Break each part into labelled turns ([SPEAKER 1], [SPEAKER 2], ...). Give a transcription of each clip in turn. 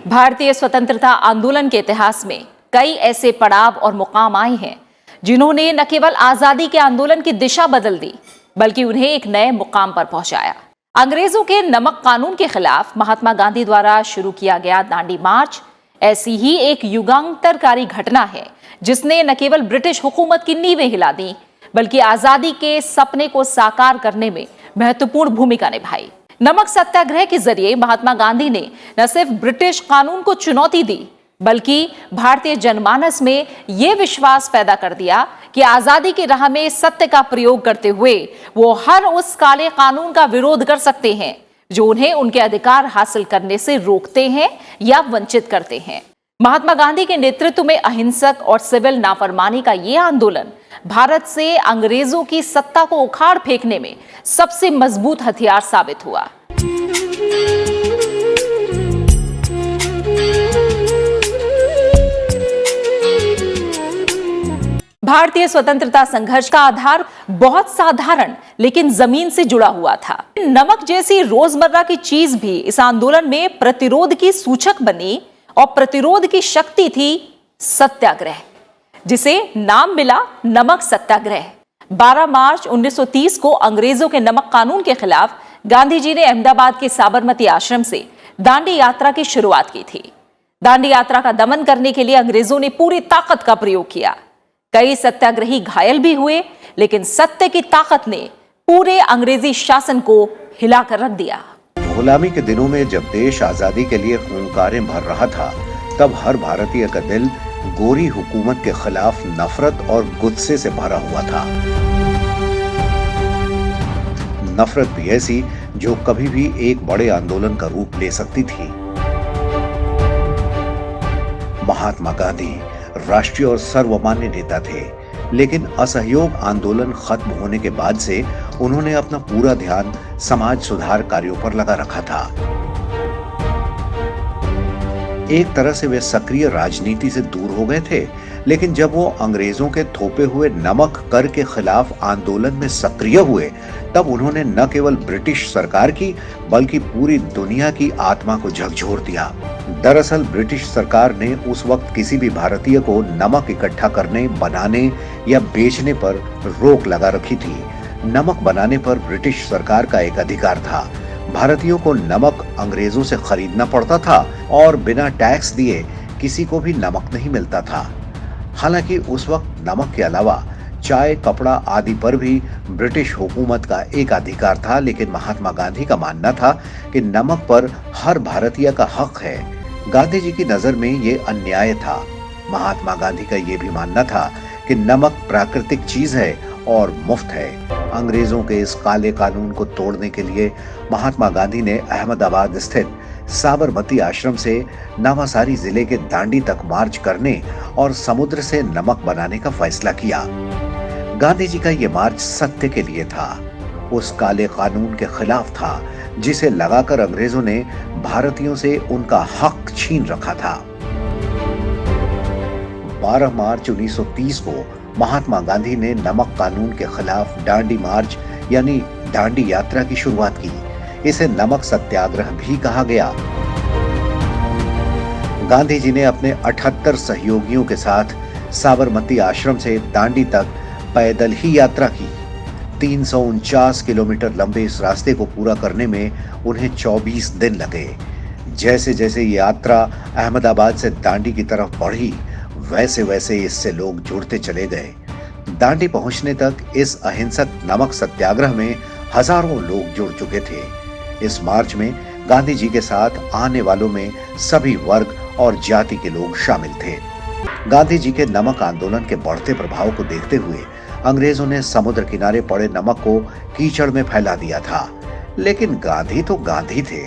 [SPEAKER 1] भारतीय स्वतंत्रता आंदोलन के इतिहास में कई ऐसे पड़ाव और मुकाम आए हैं जिन्होंने न केवल आजादी के आंदोलन की दिशा बदल दी बल्कि उन्हें एक नए मुकाम पर पहुंचाया। अंग्रेजों के नमक कानून के खिलाफ महात्मा गांधी द्वारा शुरू किया गया दांडी मार्च ऐसी ही एक युगांतरकारी घटना है जिसने न केवल ब्रिटिश हुकूमत की नींवें हिला दी बल्कि आजादी के सपने को साकार करने में महत्वपूर्ण भूमिका निभाई। नमक सत्याग्रह के जरिए महात्मा गांधी ने न सिर्फ ब्रिटिश कानून को चुनौती दी बल्कि भारतीय जनमानस में यह विश्वास पैदा कर दिया कि आजादी की राह में सत्य का प्रयोग करते हुए वो हर उस काले कानून का विरोध कर सकते हैं जो उन्हें उनके अधिकार हासिल करने से रोकते हैं या वंचित करते हैं। महात्मा गांधी के नेतृत्व में अहिंसक और सिविल नाफरमानी का यह आंदोलन भारत से अंग्रेजों की सत्ता को उखाड़ फेंकने में सबसे मजबूत हथियार साबित हुआ। भारतीय स्वतंत्रता संघर्ष का आधार बहुत साधारण लेकिन जमीन से जुड़ा हुआ था। नमक जैसी रोजमर्रा की चीज भी इस आंदोलन में प्रतिरोध की सूचक बनी और प्रतिरोध की शक्ति थी सत्याग्रह, जिसे नाम मिला नमक सत्याग्रह। 12 मार्च 1930 को अंग्रेजों के नमक कानून के खिलाफ गांधी जी ने अहमदाबाद के साबरमती आश्रम से दांडी यात्रा की शुरुआत की थी। दांडी यात्रा का दमन करने के लिए अंग्रेजों ने पूरी ताकत का प्रयोग किया। कई सत्याग्रही घायल भी हुए, लेकिन सत्य की ताकत ने पूरे अंग्रेजी शासन को हिलाकर रख दिया।
[SPEAKER 2] गुलामी के दिनों में जब देश आजादी के लिए हुंकारें भर रहा था, तब हर भारतीय का दिल गोरी हुकूमत के खिलाफ नफरत और गुस्से से भरा हुआ था। नफरत भी ऐसी जो कभी भी एक बड़े आंदोलन का रूप ले सकती थी। महात्मा गांधी राष्ट्रीय और सर्वमान्य नेता थे, लेकिन असहयोग आंदोलन खत्म होने के बाद से उन्होंने अपना पूरा ध्यान समाज सुधार कार्यों पर लगा रखा था। एक तरह से वे सक्रिय राजनीति से दूर हो गए थे, लेकिन जब वो अंग्रेजों के थोपे हुए नमक कर के खिलाफ आंदोलन में सक्रिय हुए, तब उन्होंने न केवल ब्रिटिश सरकार की बल्कि पूरी दुनिया की आत्मा को झकझोर दिया। दरअसल ब्रिटिश सरकार ने उस वक्त किसी भी भारतीय को नमक इकट्ठा करने, बनाने या बेचने पर रोक लगा रखी थी। नमक बनाने पर ब्रिटिश सरकार का एक अधिकार था। भारतीयों को नमक अंग्रेजों से खरीदना पड़ता था और बिना टैक्स दिए किसी को भी नमक नहीं मिलता था। हालांकि उस वक्त नमक के अलावा चाय, कपड़ा आदि पर भी ब्रिटिश हुकूमत का एक अधिकार था, लेकिन महात्मा गांधी का मानना था कि नमक पर हर भारतीय का हक है। गांधी जी की नजर में ये अन्याय था। महात्मा गांधी का ये भी मानना था कि नमक प्राकृतिक चीज है और मुफ्त है। अंग्रेजों के इस काले कानून को तोड़ने के लिए महात्मा गांधी ने अहमदाबाद स्थित साबरमती आश्रम से नवासारी जिले के दांडी तक मार्च करने और समुद्र से नमक बनाने का फैसला किया। गांधी जी का ये मार्च सत्य के लिए था, उस काले कानून के खिलाफ था जिसे लगाकर अंग्रेजों ने भारतीयों से उनका हक छीन रखा था। 12 मार्च 1930 को महात्मा गांधी ने नमक कानून के खिलाफ दांडी मार्च यानी दांडी यात्रा की शुरुआत की। इसे नमक सत्याग्रह भी कहा गया। गांधी जी ने अपने 78 सहयोगियों के साथ साबरमती आश्रम से दांडी तक पैदल ही यात्रा की। 349 किलोमीटर लंबे इस रास्ते को पूरा करने में उन्हें 24 दिन लगे। जैसे जैसे ये यात्रा अहमदाबाद से दांडी की तरफ बढ़ी, वैसे वैसे इससे लोग जुड़ते चले गए। दांडी पहुंचने तक इस अहिंसक नमक सत्याग्रह में हजारों लोग जुड़ चुके थे। इस मार्च में गांधी जी के साथ आने वालों में सभी वर्ग और जाति के लोग शामिल थे। गांधी जी के नमक आंदोलन के बढ़ते प्रभाव को देखते हुए अंग्रेजों ने समुद्र किनारे पड़े नमक को कीचड़ में फैला दिया था, लेकिन गांधी तो गांधी थे।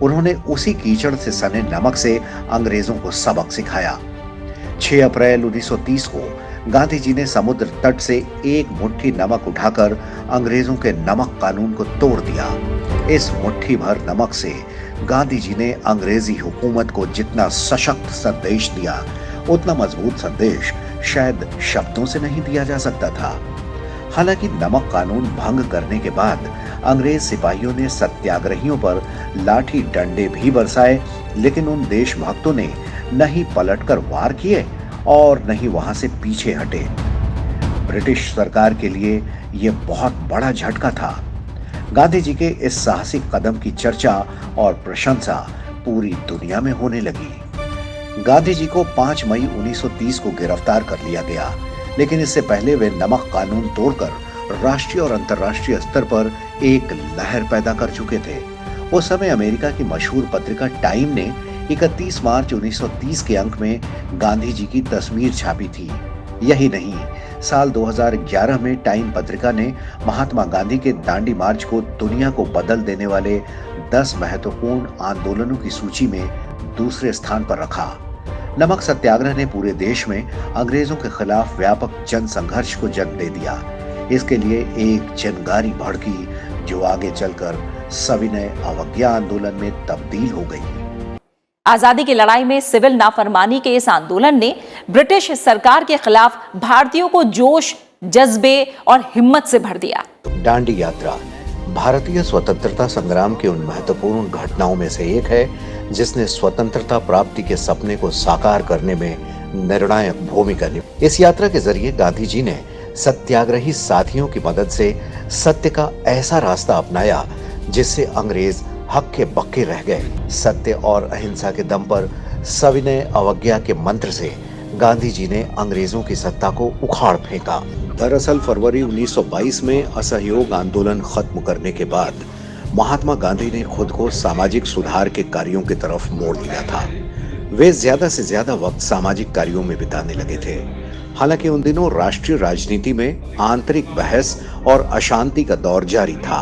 [SPEAKER 2] उन्होंने उसी कीचड़ से सने नमक से अंग्रेजों को सबक सिखाया। 6 अप्रैल 1930 को गांधी जी ने समुद्र तट से एक मुट्ठी नमक उठाकर अंग्रेजों के नमक कानून को तोड़ दिया। इस मुट्ठी भर नमक से गांधी जी ने अंग्रेजी हुकूमत को जितना सशक्त संदेश दिया, उतना मजबूत संदेश शायद शब्दों से नहीं दिया जा सकता था। हालांकि नमक कानून भंग करने के बाद अंग्रेज सिपाहियों ने सत्याग्रहियों पर लाठी डंडे भी बरसाए लेकिन उन देशभक्तों ने न ही पलटकर वार किए और न ही वहां से पीछे हटे। ब्रिटिश सरकार के लिए यह बहुत बड़ा झटका था। गांधी जी के इस साहसिक कदम की चर्चा और प्रशंसा पूरी दुनिया में होने लगी। गांधी जी को 5 मई 1930 को गिरफ्तार कर लिया गया, लेकिन इससे पहले वे नमक कानून तोड़कर राष्ट्रीय और अंतर्राष्ट्रीय स्तर पर एक लहर पैदा कर चुके थे। उस समय अमेरिका की मशहूर पत्रिका टाइम ने 31 मार्च 1930 के अंक में गांधी जी की तस्वीर छापी थी। यही नहीं, साल 2011 में टाइम पत्रिका ने महात्मा गांधी के दांडी मार्च को दुनिया को बदल देने वाले 10 महत्वपूर्ण आंदोलनों की सूची में दूसरे स्थान पर रखा। नमक सत्याग्रह ने पूरे देश में अंग्रेजों के खिलाफ व्यापक जन संघर्ष को जन्म दे दिया। इसके लिए एक चिंगारी भड़की जो आगे चलकर सविनय अवज्ञा आंदोलन में तब्दील हो गई।
[SPEAKER 1] आजादी की लड़ाई में सिविल नाफरमानी के इस आंदोलन ने ब्रिटिश सरकार के खिलाफ भारतीयों को जोश, जज्बे और हिम्मत से भर दिया।
[SPEAKER 2] दांडी यात्रा भारतीय स्वतंत्रता संग्राम की उन महत्वपूर्ण घटनाओं में से एक है जिसने स्वतंत्रता प्राप्ति के सपने को साकार करने में निर्णायक भूमिका निभाई। इस यात्रा के जरिए गांधी जी ने सत्याग्रही साथियों की मदद से सत्य का ऐसा रास्ता अपनाया जिससे अंग्रेज हक्के बक्के रह गए। सत्य और अहिंसा के दम पर सविनय अवज्ञा के मंत्र से गांधी जी ने अंग्रेजों की सत्ता को उखाड़ फेंका। दरअसल फरवरी 1922 में असहयोग आंदोलन खत्म करने के बाद महात्मा गांधी ने खुद को सामाजिक सुधार के कार्यों की तरफ मोड़ लिया था। वे ज्यादा से ज्यादा वक्त सामाजिक कार्यों में बिताने लगे थे। हालांकि उन दिनों राष्ट्रीय राजनीति में आंतरिक बहस और अशांति का दौर जारी था।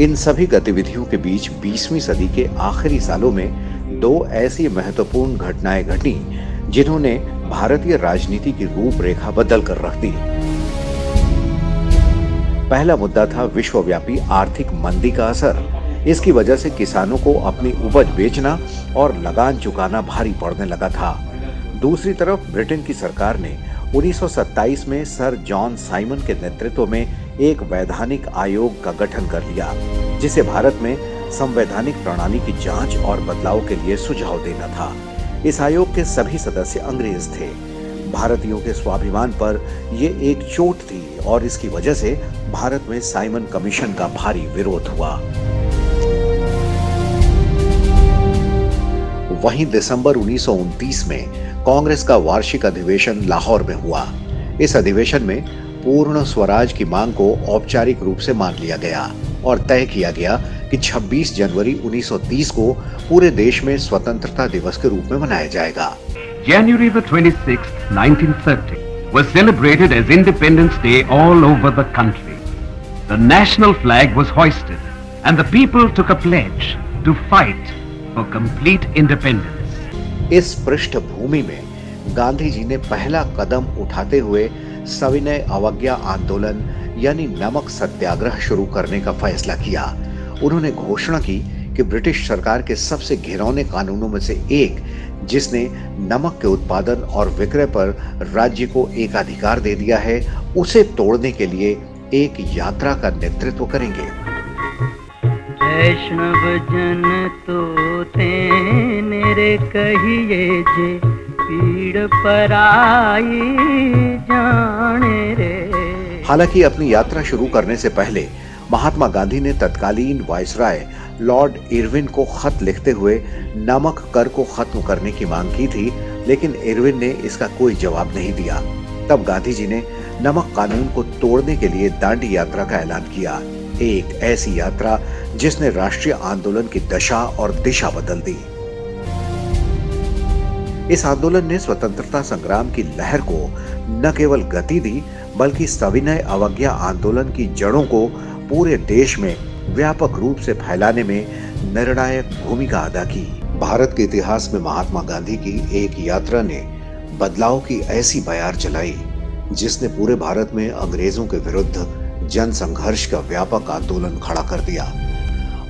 [SPEAKER 2] इन सभी गतिविधियों के बीच 20वीं सदी के आखिरी सालों में 2 ऐसी महत्वपूर्ण घटनाएं घटी जिन्होंने भारतीय राजनीति की रूपरेखा बदल कर रख दी। पहला मुद्दा था विश्वव्यापी आर्थिक मंदी का असर। इसकी वजह से किसानों को अपनी उपज बेचना और लगान चुकाना भारी पड़ने लगा था। दूसरी तरफ ब्रिटेन की सरकार ने 1927 में सर जॉन साइमन के नेतृत्व में एक वैधानिक आयोग का गठन कर लिया, जिसे भारत में संवैधानिक प्रणाली की जांच और बदलाव के लिए सुझाव देना था। इस आयोग के सभी सदस्य अंग्रेज थे। भारतीयों के स्वाभिमान पर यह एक चोट थी और इसकी वजह से भारत में साइमन कमीशन का भारी विरोध हुआ। वहीं दिसंबर 1929 में कांग्रेस का वार्षिक अधिवेशन लाहौर में हुआ। इस अधिवेशन में पूर्ण स्वराज की मांग को औपचारिक रूप से मान लिया गया और तय किया गया कि 26 जनवरी 1930 को पूरे देश में स्वतंत्रता दिवस के रूप में मनाया जाएगा।
[SPEAKER 3] January the 26th, 1930 was celebrated as Independence Day all over the country. The national flag was hoisted and the people took a pledge to fight for complete independence.
[SPEAKER 2] इस पृष्ठभूमि में गांधी जी ने पहला कदम उठाते हुए सविनय अवज्ञा आंदोलन यानी नमक सत्याग्रह शुरू करने का फैसला किया। उन्होंने घोषणा की कि ब्रिटिश सरकार के सबसे घिनौने कानूनों में से एक, जिसने नमक के उत्पादन और विक्रय पर राज्य को एकाधिकार दे दिया है, उसे तोड़ने के लिए एक यात्रा का नेतृत्व करेंगे।
[SPEAKER 4] वैष्णव जन तो तेरे कहिए जे पीड़ पराई जाने रे।
[SPEAKER 2] हालांकि अपनी यात्रा शुरू करने से पहले महात्मा गांधी ने तत्कालीन वायसराय लॉर्ड इरविन को खत लिखते हुए नमक कर को खत्म करने की मांग की थी, लेकिन इरविन ने इसका कोई जवाब नहीं दिया। तब गांधी जी ने नमक कानून को तोड़ने के लिए दांडी यात्रा का ऐलान किया, एक ऐसी यात्रा जिसने राष्ट्रीय आंदोलन की दशा और दिशा बदल दी। इस आंदोलन ने स्वतंत्रता संग्राम की लहर को न केवल गति दी, बल्कि सविनय अवज्ञा आंदोलन की जड़ों को पूरे देश में व्यापक रूप से फैलाने में निर्णायक भूमिका अदा की। भारत के इतिहास में महात्मा गांधी की एक यात्रा ने बदलाव की ऐसी बयार चलाई जिसने पूरे भारत में अंग्रेजों के विरुद्ध जन संघर्ष का व्यापक आंदोलन खड़ा कर दिया।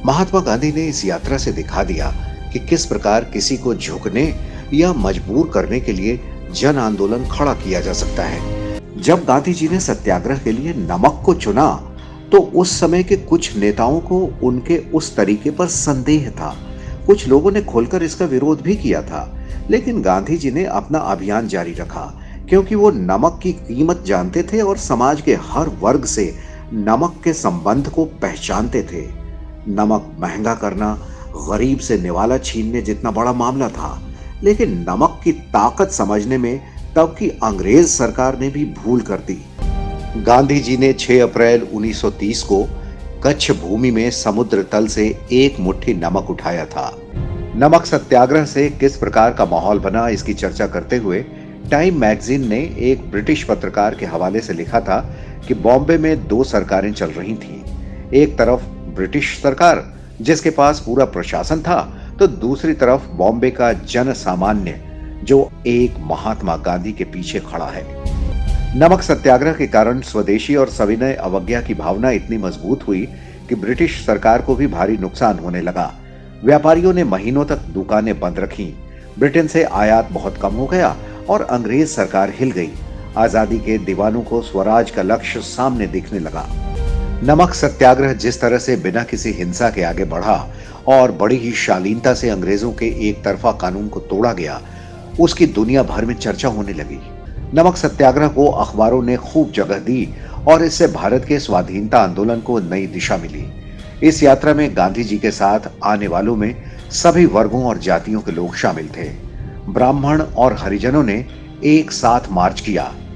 [SPEAKER 2] महात्मा गांधी ने इस यात्रा से दिखा दिया कि किस प्रकार किसी को झुकने या मजबूर करने के लिए जन आंदोलन खड़ा किया जा सकता है। जब गांधी जी ने सत्याग्रह के लिए नमक को चुना तो उस समय के कुछ नेताओं को उनके उस तरीके पर संदेह था। कुछ लोगों ने खुलकर इसका विरोध भी किया था, लेकिन गांधी जी ने अपना अभियान जारी रखा क्योंकि वो नमक की कीमत जानते थे और समाज के हर वर्ग से नमक के संबंध को पहचानते थे। नमक महंगा करना गरीब से निवाला छीनने जितना बड़ा मामला था, लेकिन नमक की ताकत समझने में तब की अंग्रेज सरकार ने भी भूल कर दी। गांधी जी ने 6 अप्रैल 1930 को कच्छ भूमि में समुद्र तल से एक मुट्ठी नमक उठाया था। नमक सत्याग्रह से किस प्रकार का माहौल बना, इसकी चर्चा करते हुए टाइम मैगजीन ने एक ब्रिटिश पत्रकार के हवाले से लिखा था कि बॉम्बे में 2 सरकारें चल रही थीं। एक तरफ ब्रिटिश सरकार जिसके पास पूरा प्रशासन था, तो दूसरी तरफ बॉम्बे का जन सामान्य जो एक महात्मा गांधी के पीछे खड़ा है। नमक सत्याग्रह के कारण स्वदेशी और सविनय अवज्ञा की भावना इतनी मजबूत हुई कि ब्रिटिश सरकार को भी भारी नुकसान होने लगा। व्यापारियों ने महीनों तक दुकानें बंद रखीं, ब्रिटेन से आयात बहुत कम हो गया और अंग्रेज सरकार हिल गई। आजादी के दीवानों को स्वराज का लक्ष्य सामने दिखने लगा। नमक सत्याग्रह जिस तरह से बिना किसी हिंसा के आगे बढ़ा और बड़ी ही शालीनता से अंग्रेजों के एक तरफा कानून को तोड़ा गया, उसकी दुनिया भर में चर्चा होने लगी। नमक सत्याग्रह को अखबारों ने खूब जगह दी और इससे भारत के स्वाधीनता आंदोलन को नई दिशा मिली। इस यात्रा में गांधी जी के साथ आने वालों में सभी वर्गों और जातियों के लोग शामिल थे। ब्राह्मण और हरिजनों ने एक साथ मार्च किया।